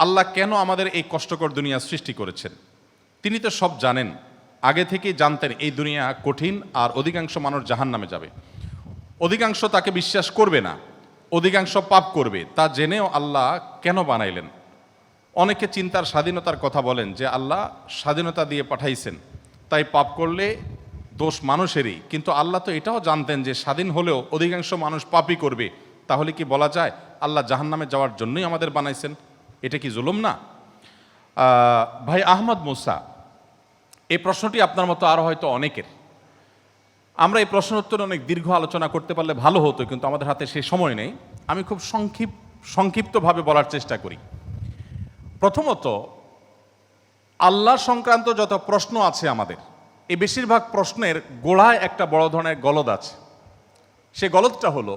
আল্লাহ কেন আমাদের এই কষ্টকর দুনিয়া সৃষ্টি করেছেন। তিনি তো সব জানেন, আগে থেকেই জানতেন এই দুনিয়া কঠিন আর অধিকাংশ মানুষ জাহান্নামে যাবে, অধিকাংশ তাকে বিশ্বাস করবে না, অধিকাংশ পাপ করবে। তা জেনেও আল্লাহ কেন বানাইলেন? অনেকে চিন্তার স্বাধীনতার কথা বলেন যে আল্লাহ স্বাধীনতা দিয়ে পাঠাইছেন, তাই পাপ করলে দোষ মানুষেরই। কিন্তু আল্লাহ তো এটাও জানতেন যে স্বাধীন হলেও অধিকাংশ মানুষ পাপই করবে। তাহলে কি বলা যায় আল্লাহ জাহান্নামে যাওয়ার জন্যই আমাদের বানাইছেন? এটা কি জুলুম না? ভাই আহমদ মুসা, এই প্রশ্নটি আপনার মতো আরও হয়তো অনেকের। আমরা এই প্রশ্ন উত্তরে অনেক দীর্ঘ আলোচনা করতে পারলে ভালো হতো, কিন্তু আমাদের হাতে সেই সময় নেই। আমি খুব সংক্ষিপ্তভাবে বলার চেষ্টা করি। প্রথমত, আল্লাহ সংক্রান্ত যত প্রশ্ন আছে আমাদের, এই বেশিরভাগ প্রশ্নের গোড়ায় একটা বড় ধরনের গলদ আছে। সে গলদটা হলো,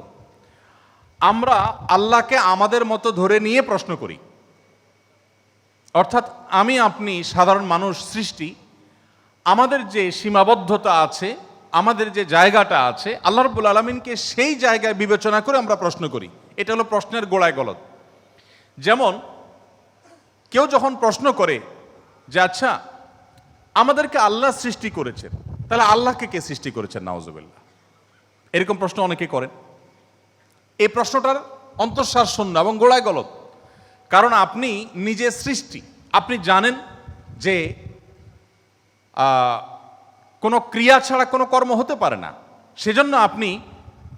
আমরা আল্লাহকে আমাদের মতো ধরে নিয়ে প্রশ্ন করি। অর্থাৎ আমি আপনি সাধারণ মানুষ সৃষ্টি, আমাদের যে সীমাবদ্ধতা আছে, আমাদের যে জায়গাটা আছে, আল্লাহ রাব্বুল আলামিনকে সেই জায়গায় বিবেচনা করে আমরা প্রশ্ন করি। এটা হলো প্রশ্নের গোড়ায় গলদ। যেমন কেউ যখন প্রশ্ন করে যে আচ্ছা আমাদেরকে আল্লাহ সৃষ্টি করেছেন, তাহলে আল্লাহকে কে সৃষ্টি করেছেন? নাউজুবিল্লাহ, এরকম প্রশ্ন অনেকে করেন। এই প্রশ্নটার অন্তঃসার শূন্য এবং গোড়ায় গলদ। কারণ আপনি নিজে সৃষ্টি, আপনি জানেন যে কোনো ক্রিয়া ছাড়া কোনো কর্ম হতে পারে না। সেজন্য আপনি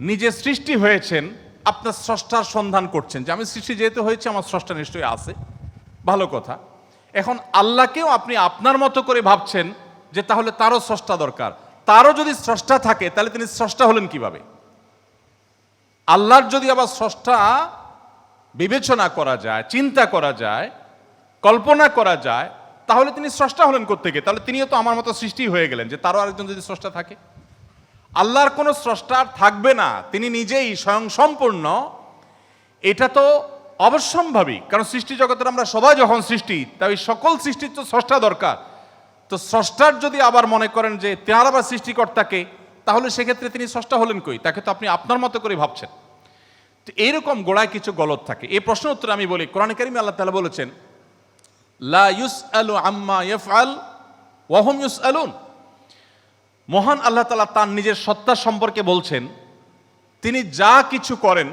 নিজে সৃষ্টি হয়েছেন, আপনার স্রষ্টার সন্ধান করছেন যে আমি সৃষ্টি যেহেতু হয়েছে আমার স্রষ্টা নিশ্চয়ই আছে, ভালো কথা। এখন আল্লাহকেও আপনি আপনার মতো করে ভাবছেন যে তাহলে তারও স্রষ্টা দরকার। তারও যদি স্রষ্টা থাকে তাহলে তিনি স্রষ্টা হলেন কিভাবে? আল্লাহর যদি আবার স্রষ্টা বিবেচনা করা যায়, চিন্তা করা যায়, কল্পনা করা যায়, তাহলে তিনি স্রষ্টা হলেন কোত্থেকে? তাহলে তিনিও তো আমার মতো সৃষ্টি হয়ে গেলেন, যে তারও আরেকজন যদি স্রষ্টা থাকে। আল্লাহর কোনো স্রষ্টা থাকবে না, তিনি নিজেই স্বয়ং সম্পূর্ণ। এটা তো অবশ্যম্ভাবী, কারণ সৃষ্টি জগতের আমরা সবাই যখন সৃষ্টি, তাই সকল সৃষ্টির তো স্রষ্টা দরকার। তো স্রষ্টার যদি আবার মনে করেন যে তার আবার সৃষ্টিকর্তাকে, তাহলে সেক্ষেত্রে তিনি স্রষ্টা হলেন কই? তাকে তো আপনি আপনার মতো করে ভাবছেন। তো এইরকম গোড়ায় কিছু গলদ থাকে। এই প্রশ্ন উত্তরে আমি বলি, কোরআনে কারিমে আল্লাহ তাআলা বলেছেন লা ইউসআলু আম্মা ইয়াফআল ওয়া হুম ইউসআলুন। মহান আল্লাহ তাআলা তার নিজের সত্তা সম্পর্কে বলছেন, তিনি যা কিছু করেন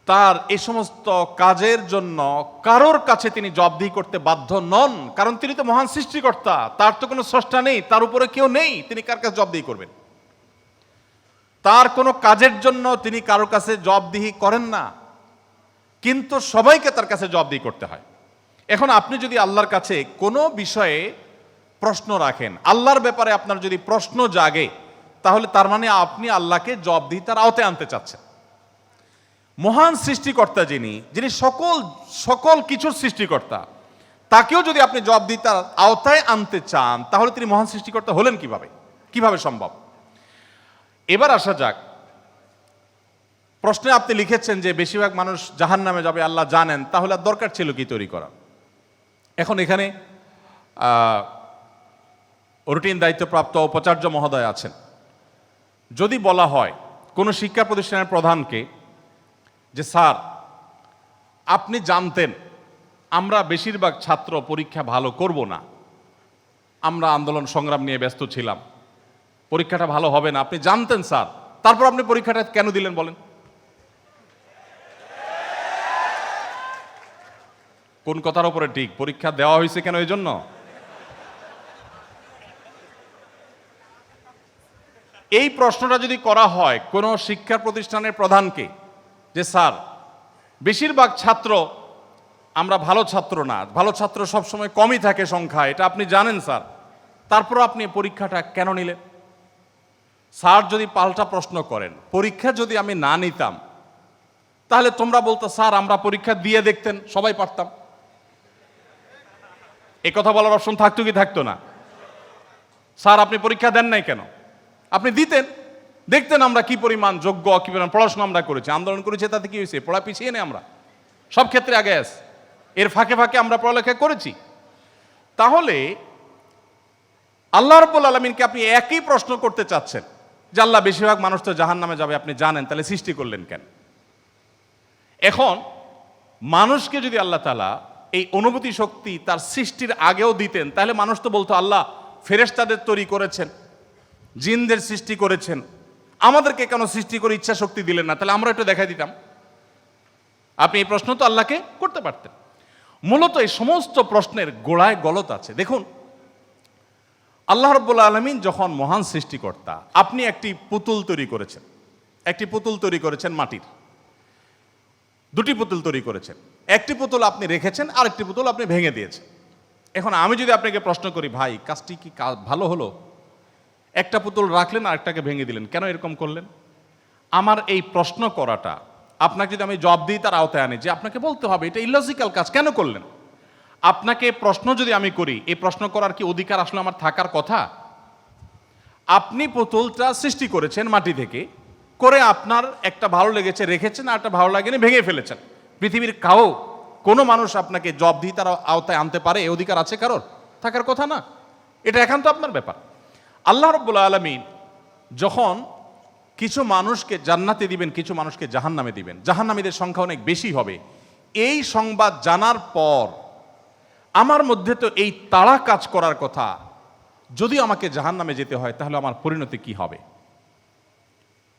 তার এই সমস্ত কাজের জন্য কারোর কাছে তিনি জবাবদিহি করতে বাধ্য নন। কারণ তিনি তো মহান সৃষ্টিকর্তা, তার তো কোনো স্রষ্টা নেই, তার উপরে কেউ নেই, তিনি কার কাছে জবাবদিহি করবেন? তার কোনো কাজের জন্য তিনি কারোর কাছে জবাবদিহি করেন না, কিন্তু সবাইকে তার কাছে জবাবদিহি করতে হয়। এখন আপনি যদি আল্লাহর কাছে কোনো বিষয়ে প্রশ্ন রাখেন, আল্লাহর ব্যাপারে আপনার যদি প্রশ্ন জাগে, তাহলে তার মানে আপনি আল্লাহকে জবাবদিহিতার আওতায় আনতে চাচ্ছেন। মহান সৃষ্টিকর্তা যিনি সকল কিছুর সৃষ্টিকর্তা, তাকেও যদি আপনি জবাবদিহিতার আওতায় আনতে চান, তাহলে তিনি মহান সৃষ্টিকর্তা হলেন কিভাবে সম্ভব? এবার আসা যাক, প্রশ্নে আপনি লিখেছেন যে বেশিরভাগ মানুষ জাহান্নামে যাবে আল্লাহ জানেন, তাহলে আর দরকার ছিল কি তৈরি করা? এখন এখানে রুটিন দায়িত্বপ্রাপ্ত উপাচার্য মহোদয় আছেন। যদি বলা হয় কোনো শিক্ষা প্রতিষ্ঠানের প্রধানকে যে স্যার আপনি জানতেন আমরা বেশিরভাগ ছাত্র পরীক্ষা ভালো করব না, আমরা আন্দোলন সংগ্রাম নিয়ে ব্যস্ত ছিলাম, পরীক্ষাটা ভালো হবে না, আপনি জানতেন স্যার, তারপর আপনি পরীক্ষাটা কেন দিলেন বলেন? কোন কথার উপরে ঠিক? পরীক্ষা দেওয়া হয়েছে কেন? এই জন্য এই প্রশ্নটা যদি করা হয় কোন শিক্ষা প্রতিষ্ঠানের প্রধানকে যে স্যার বেশিরভাগ ছাত্র আমরা ভালো ছাত্র না, ভালো ছাত্র সবসময় কমই থাকে সংখ্যা, এটা আপনি জানেন স্যার, তারপর আপনি পরীক্ষাটা কেন নিলেন? স্যার যদি পাল্টা প্রশ্ন করেন, পরীক্ষা যদি আমি না নিতাম তাহলে তোমরা বলতো স্যার আমরা পরীক্ষা দিয়ে দেখতেন, সবাই পারতাম। এই কথা বলার অপশন থাকতো কি থাকতো না? স্যার আপনি পরীক্ষা দেন নাই কেন? আপনি দিতেন, দেখতেন আমরা কি পরিমাণ যোগ্য, কি পরিমাণ পড়াশোনা আমরা করেছি, আন্দোলন করেছি, তাতে কি হয়েছে? পড়া পিছিয়ে নেই আমরা, সব ক্ষেত্রে আগে আস, এর ফাঁকে ফাঁকে আমরা পড়ালেখা করেছি। তাহলে আল্লাহ রাব্বুল আলামিনকে আপনি একই প্রশ্ন করতে চাচ্ছেন যে আল্লাহ বেশিরভাগ মানুষ তো জাহান্নামে যাবে, আপনি জানেন, তাহলে সৃষ্টি করলেন কেন? এখন মানুষকে যদি আল্লাহ তাআলা এই অনুভূতি শক্তি তার সৃষ্টির আগেও দিতেন, তাহলে মানুষ তো বলতো আল্লাহ ফেরেশতাদের তৈরি করেছেন, জিনদের সৃষ্টি করেছেন, আমাদেরকে কেন সৃষ্টি করে ইচ্ছা শক্তি দিলেন না, তাহলে আমরা একটু দেখাই দিতাম। আপনি এই প্রশ্ন তো আল্লাহকে করতে পারতেন। মূলত এই সমস্ত প্রশ্নের গোড়ায় গলত আছে। দেখুন, আল্লাহ রাব্বুল আলামিন যখন মহান সৃষ্টিকর্তা, আপনি একটি পুতুল তৈরি করেছেন, একটি পুতুল তৈরি করেছেন মাটির, দুটি পুতুল তৈরি করেছেন, একটি পুতুল আপনি রেখেছেন, আরেকটি পুতুল আপনি ভেঙে দিয়েছেন। এখন আমি যদি আপনাকে প্রশ্ন করি, ভাই কাজটি কি ভালো হলো? একটা পুতুল রাখলেন, আরেকটাকে ভেঙে দিলেন, কেন এরকম করলেন? আমার এই প্রশ্ন করাটা আপনাকে যদি আমি জবাব দিই, তার আওতায় আনি যে আপনাকে বলতে হবে এটা ইলজিক্যাল কাজ, কেন করলেন? আপনাকে প্রশ্ন যদি আমি করি, এই প্রশ্ন করার কি অধিকার আসলে আমার থাকার কথা? আপনি পুতুলটা সৃষ্টি করেছেন মাটি থেকে, করে আপনার একটা ভালো লেগেছে রেখেছেন, আর একটা ভালো লাগেনি ভেঙে ফেলেছেন। পৃথিবীর কোনো মানুষ আপনাকে জবাব দিয়ে তার আওতায় আনতে পারে? এই অধিকার আছে কারোর? থাকার কথা না। এটা একান্ত আপনার ব্যাপার। আল্লাহ রাব্বুল আলামিন যখন কিছু মানুষকে জান্নাতে দিবেন, কিছু মানুষকে জাহান্নামে দিবেন, জাহান্নামীদের সংখ্যা অনেক বেশি হবে, এই সংবাদ জানার পর আমার মধ্যে তো এই তাড়া কাজ করার কথা, যদি আমাকে জাহান্নামে যেতে হয় তাহলে আমার পরিণতি কি হবে?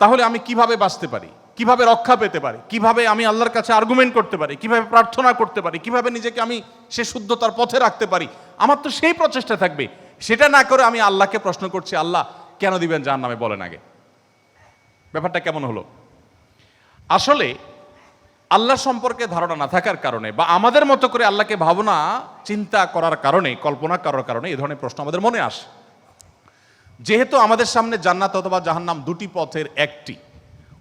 তাহলে আমি কিভাবে বাঁচতে পারি, কিভাবে রক্ষা পেতে পারি, কিভাবে আমি আল্লাহর কাছে আর্গুমেন্ট করতে পারি, কিভাবে প্রার্থনা করতে পারি, কিভাবে নিজেকে আমি সে শুদ্ধতার পথে রাখতে পারি? আমার তো সেই প্রচেষ্টা থাকবে। সেটা না করে আমি আল্লাহকে প্রশ্ন করছি, আল্লাহ কেন দিবেন জাহান্নামে, বলেন আগে। ব্যাপারটা কেমন হলো? আসলে আল্লাহ সম্পর্কে ধারণা না থাকার কারণে, বা আমাদের মতো করে আল্লাহকে ভাবনা চিন্তা করার কারণে, কল্পনা করার কারণে এই ধরনের প্রশ্ন আমাদের মনে আসে। যেহেতু আমাদের সামনে জান্নাত অথবা জাহান্নাম দুটি পথের একটি,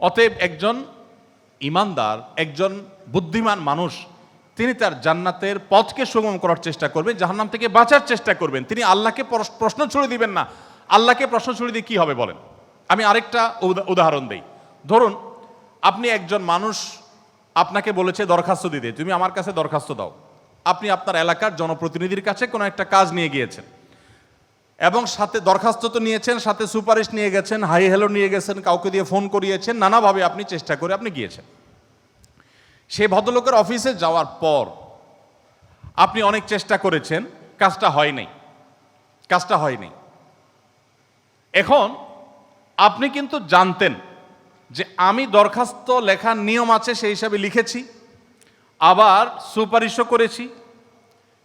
অতএব একজন ইমানদার, একজন বুদ্ধিমান মানুষ, তিনি তার জান্নাতের পথকে সুগম করার চেষ্টা করবেন, জাহান্নাম থেকে বাঁচার চেষ্টা করবেন। তিনি আল্লাহকে প্রশ্ন ছুড়ে দিবেন না। আল্লাহকে প্রশ্ন ছুড়ে দিয়ে কি হবে বলেন? আমি আরেকটা উদাহরণ দেই। ধরুন, আপনি একজন মানুষ, আপনাকে বলেছে দরখাস্ত দিতে, তুমি আমার কাছে দরখাস্ত দাও। আপনি আপনার এলাকার জনপ্রতিনিধির কাছে কোনো একটা কাজ নিয়ে গিয়েছেন, এবং সাথে দরখাস্ত তো নিয়েছেন, সাথে সুপারিশ নিয়ে গেছেন, হাই হ্যালো নিয়ে গেছেন, কাউকে দিয়ে ফোন করিয়েছেন, নানাভাবে আপনি চেষ্টা করে আপনি গিয়েছেন। সেই ভদ্রলোকের অফিসে যাওয়ার পর আপনি অনেক চেষ্টা করেছেন, কাজটা হয়নি। এখন আপনি কিন্তু জানতেন যে আমি দরখাস্ত লেখার নিয়ম আছে সেই হিসাবে লিখেছি, আবার সুপারিশও করেছি,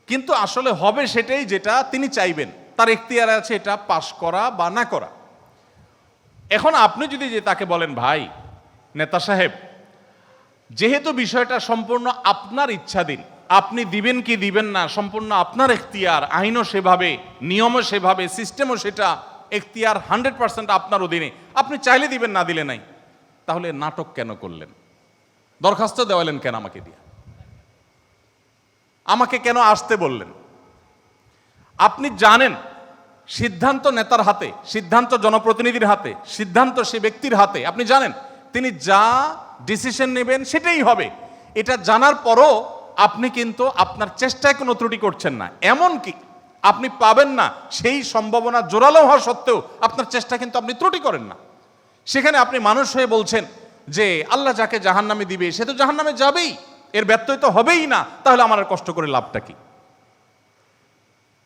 কিন্তু আসলে হবে সেটাই যেটা তিনি চাইবেন, তার এখতিয়ার আছে এটা পাশ করা বা না করা। এখন আপনি যদি যে তাকে বলেন, ভাই নেতা সাহেব, যেহেতু বিষয়টা সম্পূর্ণ আপনার ইচ্ছাধীন, আপনি দিবেন কি দিবেন না সম্পূর্ণ আপনার এখতিয়ার, আইনও সেভাবে, নিয়মও সেভাবে, সিস্টেমও সেটা, এখতিয়ার 100% আপনার অধীনে, আপনি চাইলে দিবেন, না দিলে নাই, তাহলে নাটক কেন করলেন? দরখাস্ত দেওয়ালেন কেন আমাকে দিয়ে? আমাকে কেন আসতে বললেন? আপনি জানেন সিদ্ধান্ত নেতার হাতে, সিদ্ধান্ত জনপ্রতিনিধির হাতে, সিদ্ধান্ত সে ব্যক্তির হাতে। আপনি জানেন তিনি যা ডিসিশন নেবেন সেটাই হবে। এটা জানার পরও আপনি কিন্তু আপনার চেষ্টায় কোনো ত্রুটি করছেন না, এমনকি আপনি পাবেন না সেই সম্ভাবনা জোরালো হওয়া সত্ত্বেও আপনার চেষ্টা কিন্তু আপনি ত্রুটি করেন না। সেখানে আপনি মানুষ হয়ে বলছেন যে আল্লাহ যাকে জাহান্নামে দিবে সে তো জাহান্নামে যাবেই, এর ব্যত্যয় তো হবেই না, তাহলে আমার আর কষ্ট করে লাভটা কি?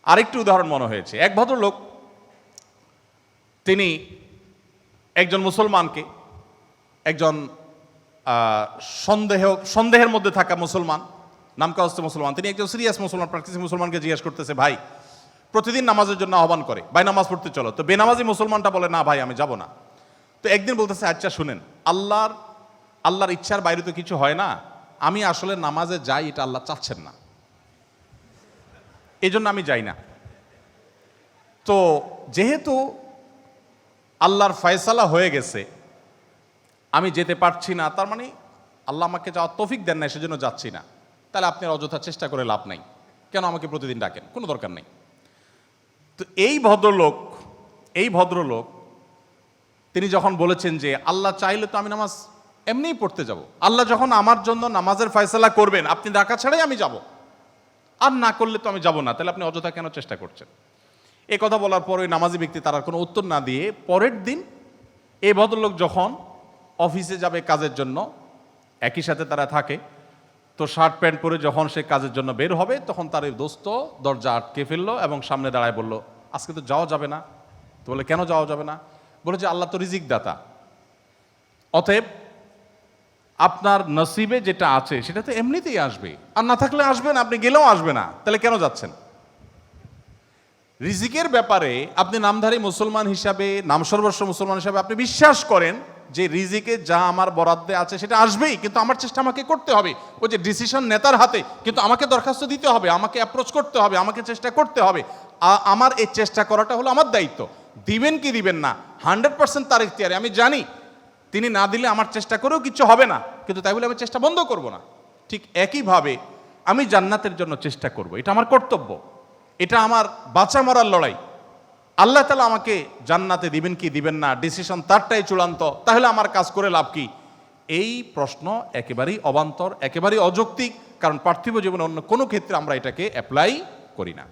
আরেকটি উদাহরণ মনে হয়েছে। এক ভদ্রলোক, তিনি একজন মুসলমানকে, একজন সন্দেহের মধ্যে থাকা মুসলমান, নামকাওয়াস্তে মুসলমান, তিনি একজন সিরিয়াস মুসলমান, প্র্যাকটিসিং মুসলমানকে জিজ্ঞেস করতেছে, ভাই প্রতিদিন নামাজের জন্য আহ্বান করে, ভাই নামাজ পড়তে চলো। তো বেনামাজি মুসলমানটা বলে, না ভাই আমি যাব না। তো একদিন বলতেছে, আচ্ছা শুনেন, আল্লাহর ইচ্ছার বাইরে তো কিছু হয় না, আমি আসলে নামাজে যাই, এটা আল্লাহ চাচ্ছেন না, এই জন্য আমি যাই না। তো যেহেতু আল্লাহর ফয়সালা হয়ে গেছে, আমি যেতে পারছি না, তার মানে আল্লাহ আমাকে যাওয়ার তৌফিক দেন না, সেজন্য যাচ্ছি না। তাহলে আপনি অযথা চেষ্টা করে লাভ নাই, কেন আমাকে প্রতিদিন ডাকেন, কোনো দরকার নেই। তো এই ভদ্রলোক তিনি যখন বলেছেন যে আল্লাহ চাইলে তো আমি নামাজ এমনিই পড়তে যাব, আল্লাহ যখন আমার জন্য নামাজের ফয়সালা করবেন, আপনি ডাকা ছাড়াই আমি যাব, আর না করলে তো আমি যাব না, তাহলে আপনি অযথা কেন চেষ্টা করছেন? এই কথা বলার পর ওই নামাজি ব্যক্তি তার কোনো উত্তর না দিয়ে পরের দিন এই ভদ্রলোক যখন অফিসে যাবে কাজের জন্য, একই সাথে তারা থাকে, তো শার্ট প্যান্ট পরে যখন সে কাজের জন্য বের হবে তখন তার এই দোস্ত দরজা আটকে ফেললো এবং সামনে দাঁড়ায় বলল, আজকে তো যাওয়া যাবে না। তো বলে, কেন যাওয়া যাবে না? বলে যে আল্লাহ তো রিজিক দাতা, অতএব আপনার নসিবে যেটা আছে সেটা তো এমনিতেই আসবে, আর না থাকলে আসবে না, আপনি গেলেও আসবে না, তাহলে কেন যাচ্ছেন? রিজিকের ব্যাপারে আপনি নামধারী মুসলমান হিসাবে, নামসর্বস্ব মুসলমান হিসাবে আপনি বিশ্বাস করেন যে রিজিকে যা আমার বরাদ্দে আছে সেটা আসবেই, কিন্তু আমার চেষ্টা আমাকে করতে হবে। ওই যে ডিসিশন নেতার হাতে, কিন্তু আমাকে দরখাস্ত দিতে হবে, আমাকে অ্যাপ্রোচ করতে হবে, আমাকে চেষ্টা করতে হবে। আমার এই চেষ্টা করাটা হলো আমার দায়িত্ব। দিবেন কি দিবেন না 100% তার ইখতিয়ারে। আমি জানি তিনি না দিলে আমার চেষ্টা করেও কিছু হবে না, কিন্তু তাই বলে আমি চেষ্টা বন্ধ করব না। ঠিক একইভাবে আমি জান্নাতের জন্য চেষ্টা করব, এটা আমার কর্তব্য, এটা আমার বাঁচা মরার লড়াই। আল্লাহ তাআলা আমাকে জান্নাতে দিবেন কি দিবেন না ডিসিশন তারটাই চূড়ান্ত, তাহলে আমার কাজ করে লাভ কি? এই প্রশ্ন একেবারেই অবান্তর, একেবারেই অযৌক্তিক, কারণ পার্থিব জীবনে অন্য কোনো ক্ষেত্রে আমরা এটাকে অ্যাপ্লাই করি না।